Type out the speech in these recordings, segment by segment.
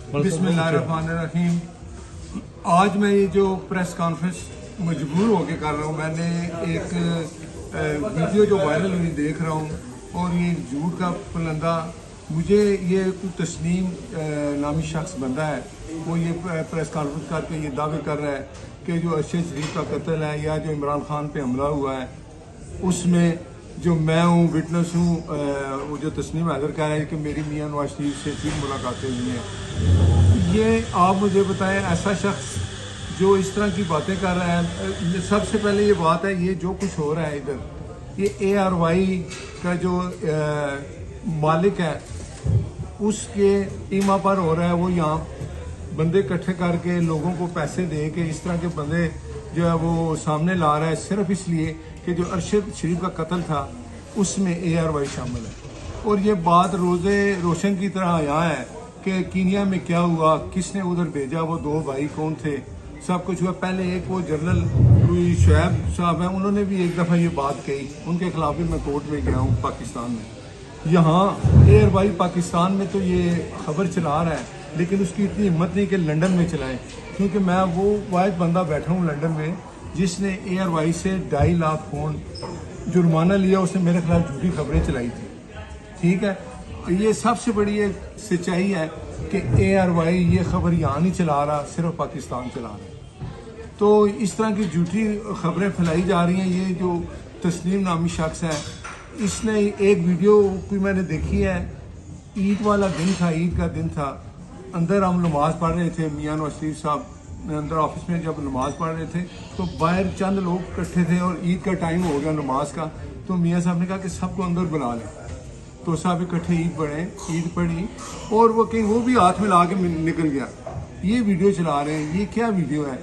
बिस्मिल्लाहिर्रहमानिर्रहीम। आज मैं ये जो प्रेस कॉन्फ्रेंस मजबूर होकर कर रहा हूँ, मैंने एक वीडियो जो वायरल हुई देख रहा हूँ और ये झूठ का पुलंदा, मुझे ये तस्नीम नामी शख्स बंदा है, वो ये प्रेस कॉन्फ्रेंस करके ये दावे कर रहा है कि जो अरशद शरीफ का कत्ल है या जो इमरान खान पे हमला हुआ है उसमें जो मैं हूँ, विटनेस हूँ। वो जो तस्नीम हैदर कह रहा है कि मेरी मियाँ नवाज शरीफ से 3 मुलाकातें हुई हैं। ये आप मुझे बताएं, ऐसा शख्स जो इस तरह की बातें कर रहा है। सबसे पहले ये बात है, ये जो कुछ हो रहा है इधर, ये ARY का जो मालिक है उसके ईमा पर हो रहा है। वो यहाँ बंदे इकट्ठे करके लोगों को पैसे दे के इस तरह के बंदे जो है वो सामने ला रहा है, सिर्फ इसलिए कि जो अरशद शरीफ का कत्ल था उसमें ARY शामिल है। और ये बात रोज़े रोशन की तरह यहाँ है कि कीनिया में क्या हुआ, किसने उधर भेजा, वो 2 भाई कौन थे, सब कुछ हुआ। पहले एक वो जनरल शुएब साहब हैं, उन्होंने भी एक दफ़ा ये बात कही, उनके खिलाफ भी मैं कोर्ट में गया हूँ पाकिस्तान में। यहाँ ARY पाकिस्तान में तो ये खबर चला रहा है, लेकिन उसकी इतनी हिम्मत नहीं कि लंदन में चलाए, क्योंकि मैं वो वाहिद बंदा बैठा हूँ लंदन में जिसने ARY से 2.5 लाख पौंड जुर्माना लिया। उसने मेरे खिलाफ झूठी खबरें चलाई थी। ठीक है, ये सबसे बड़ी एक सच्चाई है कि ARY ये खबर यहाँ नहीं चला रहा, सिर्फ पाकिस्तान चला रहा है। तो इस तरह की झूठी खबरें फैलाई जा रही हैं। ये जो तस्नीम नामी शख्स है, इसने एक वीडियो कोई मैंने देखी है, ईद वाला दिन था, ईद का दिन था, अंदर हम नमाज पढ़ रहे थे, मियाँ नवाज शरीफ साहब अंदर ऑफिस में जब नमाज पढ़ रहे थे तो बाहर चंद लोग इकट्ठे थे और ईद का टाइम हो गया नमाज का। तो मियाँ साहब ने कहा कि सबको अंदर बुला लें, तो सब इकट्ठे ईद पढ़ी और वो कहीं वो भी हाथ में ला के निकल गया। ये वीडियो चला रहे हैं, ये क्या वीडियो है?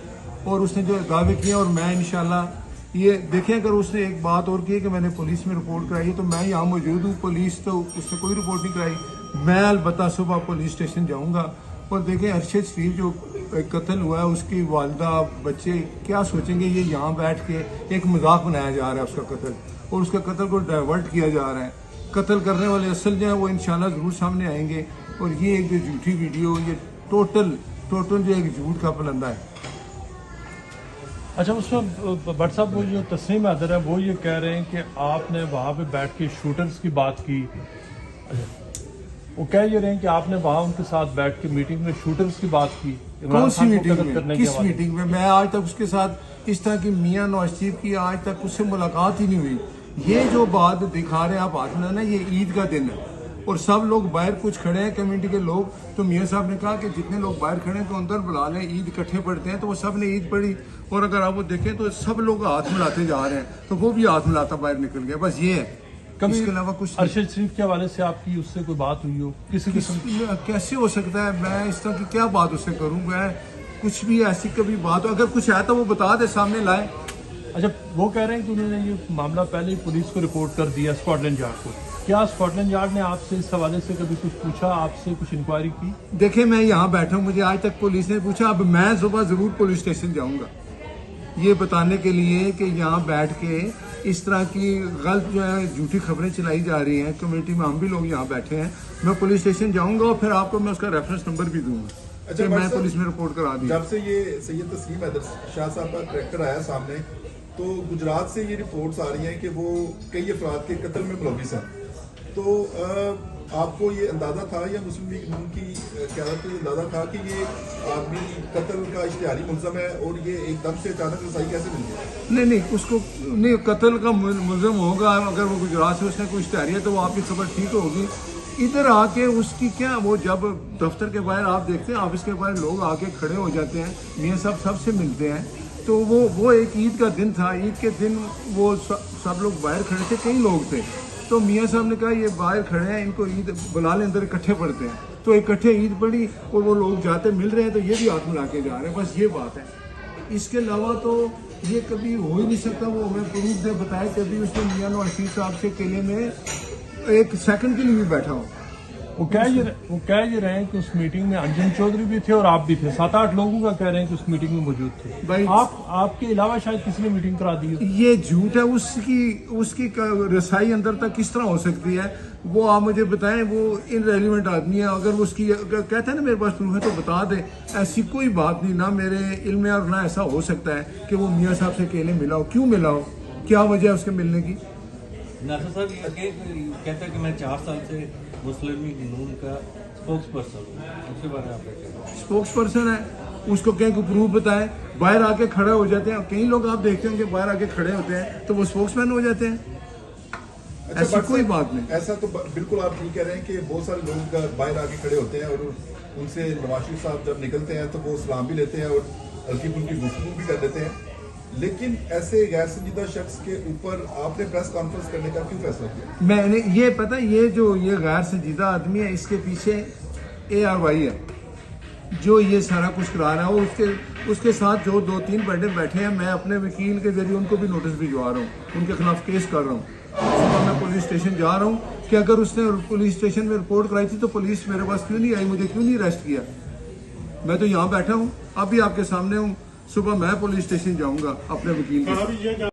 और उसने जो दावे किए, और मैं इंशाल्लाह ये देखें, अगर उसने एक बात और की कि मैंने पुलिस में रिपोर्ट कराई है, तो मैं यहाँ मौजूद हूँ, पुलिस तो उसने कोई रिपोर्ट नहीं कराई। मैं अलबत्ता सुबह पुलिस स्टेशन जाऊँगा और देखें अरशद शरीफ जो कत्ल हुआ है, उसकी वालदा बच्चे क्या सोचेंगे। ये यहाँ बैठ के एक मजाक बनाया जा रहा है उसका कत्ल, और उसका कत्ल को डाइवर्ट किया जा रहा है। कत्ल करने वाले असल जो है वो इंशाल्लाह ज़रूर सामने आएंगे। और ये एक जो झूठी वीडियो, ये टोटल जो एक झूठ का पुलंदा है। अच्छा, उसमें भट्ट साहब वो जो तस्नीम हैदर है वो ये कह रहे हैं कि आपने वहाँ पे बैठ के शूटर्स की बात की। वो कह ये रहे हैं कि आपने वहाँ उनके साथ बैठ के मीटिंग में शूटर्स की बात की। कौन सी मीटिंग में? किस मीटिंग में? मैं आज तक उसके साथ इस तरह की मियाँ नवाज शरीफ की आज तक उससे मुलाकात ही नहीं हुई। ये जो बात दिखा रहे हैं आप हाथ में ना, ये ईद का दिन है और सब लोग बाहर कुछ खड़े हैं कम्युनिटी के लोग। तो मियाँ साहब ने कहा कि जितने लोग बाहर खड़े हैं तो अंदर बुला लें, ईद इकट्ठे पढ़ते हैं। तो वो सब ने ईद पढ़ी और अगर आप वो देखें तो सब लोग हाथ मिलाते जा रहे हैं, तो वो भी हाथ मिलाता बाहर निकल गया। बस ये है, कभी इसके अलावा कुछ। अरशद शरीफ के हवाले से आपकी उससे कोई बात हुई हो किसी किस्म? कैसे हो सकता है? मैं इस तरह की क्या बात उससे करूँ? मैं कुछ भी ऐसी कभी बात हो, अगर कुछ है तो वो बता दे, सामने लाए। अच्छा, वो कह रहे हैं कि उन्होंने ये मामला पहले ही पुलिस को रिपोर्ट कर दिया, स्कॉटलैंड यार्ड को। क्या स्कॉटलैंड यार्ड ने आपसे इस हवाले से कभी कुछ पूछा, आपसे कुछ इंक्वायरी की? देखिए, मैं यहाँ बैठा हूँ, मुझे आज तक पुलिस ने पूछा। अब मैं सुबह जरूर पुलिस स्टेशन जाऊँगा ये बताने के लिए कि यहाँ बैठ के इस तरह की गलत जो है झूठी खबरें चलाई जा रही हैं कम्युनिटी में। हम भी लोग यहाँ बैठे हैं, मैं पुलिस स्टेशन जाऊँगा और फिर आपको मैं उसका रेफरेंस नंबर भी दूंगा। अच्छा, मैं पुलिस में रिपोर्ट करा दी। जब से ये सैयद तस्नीम हैदर शाह साहब का करैक्टर आया सामने, तो गुजरात से ये रिपोर्ट्स आ रही हैं कि वो कई अफराद के कत्ल में मुलविस हैं। तो आपको ये अंदाज़ा था या मुस्लिम लीग नून की क़यादत को अंदाज़ा था कि ये आदमी कत्ल का इश्तिहारी मुल्ज़म है और ये एकदम से अचानक रसाई कैसे मिल गया? नहीं, उसको नहीं, कत्ल का मुल्ज़म होगा अगर वो गुजरात से उसने कोई इश्तिहारी है तो वो आपकी खबर ठीक होगी। इधर आके उसकी क्या, वो जब दफ्तर के बाहर आप देखते हैं, ऑफिस के बाहर लोग आके खड़े हो जाते हैं, मियाँ साहब सबसे मिलते हैं। तो वो एक ईद का दिन था, ईद के दिन वो सब लोग बाहर खड़े थे, कई लोग थे। तो मियाँ साहब ने कहा ये बाहर खड़े हैं, इनको ईद बुला लें, अंदर इकट्ठे पढ़ते हैं। तो इकट्ठे ईद पढ़ी और वो लोग जाते मिल रहे हैं, तो ये भी हाथ मिला के जा रहे हैं। बस ये बात है, इसके अलावा तो ये कभी हो ही नहीं सकता। वो हमें प्रूफ दे बताए कभी उसने मियाँ नवाज शरीफ साहब से केले में 1 सेकंड के लिए भी बैठा हो। वो कह ये रहे हैं कि उस मीटिंग में अंजन चौधरी भी थे और आप भी थे, 7-8 लोगों का कह रहे हैं कि उस मीटिंग में मौजूद थे। भाई आपके अलावा शायद किसी ने मीटिंग करा दी हो। ये झूठ है। उसकी रसाई अंदर तक किस तरह हो सकती है वो आप मुझे बताएं। वो इनरेलीवेंट आदमी है। अगर उसकी कहते हैं ना मेरे पास प्रूफ है तो बता दे। ऐसी कोई बात नहीं, ना मेरे इल्म में और ना ऐसा हो सकता है कि वो मियाँ साहब से अकेले मिला हो। क्यों मिला हो, क्या वजह है उसके मिलने की? नासर साहब ये कहता है कि मैं 4 साल से मुस्लिम लीग नून का स्पोक्स पर्सन हूँ, उसके बारे में आप क्या कह रहे हैं? स्पोक्स पर्सन है, उसको कहीं को प्रूफ बताएं। बाहर आके खड़े हो जाते हैं। कई लोग आप देखते हैं कि बाहर आके खड़े होते हैं तो वो स्पोक्समैन हो जाते हैं। ऐसी बट कोई सर, बात नहीं। ऐसा तो बिल्कुल आप ठीक कह रहे हैं कि बहुत सारे लोग बाहर आके खड़े होते हैं और उनसे नवाज शरीफ साहब जब निकलते हैं तो वो सलाम भी लेते हैं और हल्की फुल्की गुफ्तगू भी कर लेते हैं। लेकिन ऐसे गैर संजीदा शख्स के ऊपर आपने प्रेस कॉन्फ्रेंस करने का क्यों फैसला किया? मैंने ये पता, ये गैर संजीदा आदमी है, इसके पीछे ARY है जो ये सारा कुछ करा रहा है। और उसके साथ जो 2-3 बंदे बैठे हैं, मैं अपने वकील के जरिए उनको भी नोटिस भिजवा रहा हूँ, उनके खिलाफ केस कर रहा हूँ। सुबह मैं पुलिस स्टेशन जा रहा हूँ कि अगर उसने पुलिस स्टेशन में रिपोर्ट कराई थी तो पुलिस मेरे पास क्यों नहीं आई, मुझे क्यों नहीं अरेस्ट किया? मैं तो यहाँ बैठा हूँ, अब भी आपके सामने हूँ। सुबह मैं पुलिस स्टेशन जाऊँगा अपने वकील के साथ।